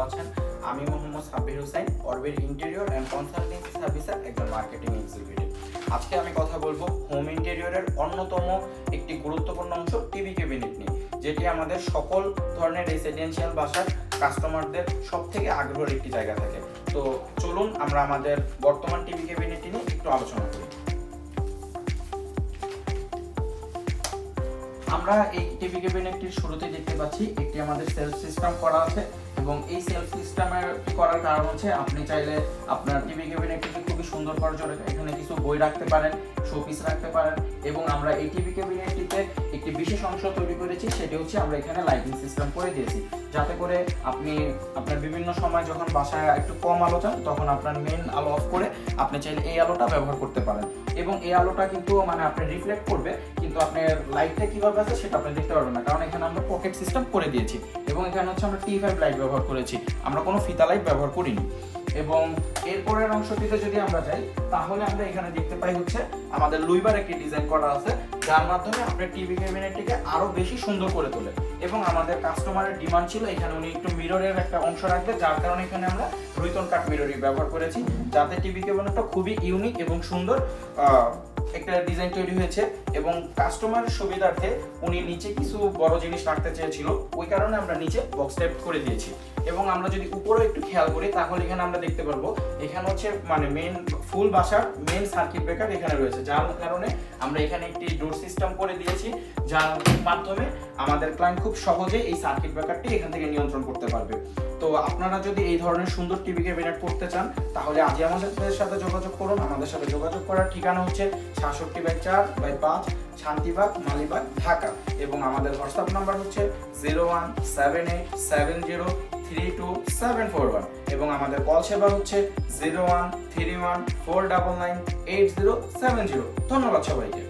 আছেন। আমি Mohammad Sabbir Hossain, orbit interior and consultancy সার্ভিসের একজন মার্কেটিং এক্সিকিউটিভ। আজকে আমি কথা বলবো হোম ইন্টেরিয়রের অন্যতম একটি গুরুত্বপূর্ণ অংশ টিভি ক্যাবিনেট নিয়ে, যেটি আমাদের সকল ধরনের রেসিডেন্সিয়াল বাসার কাস্টমারদের সব থেকে আগ্রহের একটি জায়গা থাকে। তো চলুন আমরা আমাদের বর্তমান টিভি ক্যাবিনেটটি নিয়ে একটু আলোচনা করি। আমরা এই টিভি ক্যাবিনেটটির শুরুতে দেখতে পাচ্ছি একটি আমাদের সেলফ সিস্টেম করা আছে, এবং এই সেলফ সিস্টেমের করার কারণ হচ্ছে আপনি চাইলে আপনার টিভি ক্যাবিনেটটিকে খুবই সুন্দর করার জন্য এখানে কিছু বই রাখতে পারেন, শোপিস রাখতে পারেন। এবং আমরা এই টিভি ক্যাবিনেটটিতে একটি বিশেষ অংশ তৈরি করেছি, সেটি হচ্ছে আমরা এখানে লাইটিং সিস্টেম করে দিয়েছি, যাতে করে আপনি আপনার বিভিন্ন সময় যখন বাসায় একটু কম আলো চান তখন আপনার মেইন আলো অফ করে আপনি চাইলে এই আলোটা ব্যবহার করতে পারেন। এবং এই আলোটা কিন্তু আপনি রিফ্লেক্ট করবে, কিন্তু আপনার লাইটটা কিভাবে আছে সেটা আপনি দেখতে পারবেন না, কারণ এখানে আমরা পকেট সিস্টেম করে দিয়েছি। এবং এখানে হচ্ছে আমরা T5 লাইট ব্যবহার করেছি, আমরা কোনো ফিতা লাইট ব্যবহার করিনি। এবং এরপরের অংশটিতে যদি আমরা যাই, তাহলে আমরা এখানে দেখতে পাই হচ্ছে আমাদের লুইবার একটি ডিজাইন করা আছে, যার মাধ্যমে আপনার টিভি ক্যাবিনেটটিকে আরো বেশি সুন্দর করে তোলে। এবং আমাদের কাস্টমারের ডিমান্ড ছিল এখানে উনি একটু মিররের একটা অংশ রাখবে, যার কারণে এখানে আমরা রুইতন কাট মিররই ব্যবহার করেছি, যাতে টিভি ক্যাবিনেটটা খুবই ইউনিক এবং সুন্দর একটা ডিজাইন তৈরি হয়েছে। এবং কাস্টমারের সুবিধার্থে উনি নিচে কিছু বড় জিনিস রাখতে চেয়েছিল, ওই কারণে আমরা নিচে বক্স টাইপ করে দিয়েছি। এবং আমরা যদি উপরে একটু খেয়াল করি, তাহলে এখানে আমরা দেখতে পারবো এখানে হচ্ছে মেন ফুল বাসার মেন সার্কিট ব্রেকার এখানে রয়েছে, যার কারণে আমরা এখানে একটি ডোর সিস্টেম করে দিয়েছি, যার মাধ্যমে আমাদের ক্লায়েন্ট খুব সহজে এই সার্কিট ব্রেকারটি এখান থেকে নিয়ন্ত্রণ করতে পারবে। তো আপনারা যদি এই ধরনের সুন্দর টিভি ক্যাবিনেট করতে চান, তাহলে আজই আমাদের সাথে যোগাযোগ করুন। আমাদের সাথে যোগাযোগ করার ঠিকানা হচ্ছে 66/4/5 শান্তিবাগ, মালিবাগ, ঢাকা। এবং আমাদের হোয়াটসঅ্যাপ নাম্বার হচ্ছে 017870327741। এবং আমাদের কল সেবা হচ্ছে 0131499807 ধন্যবাদ সবাইকে।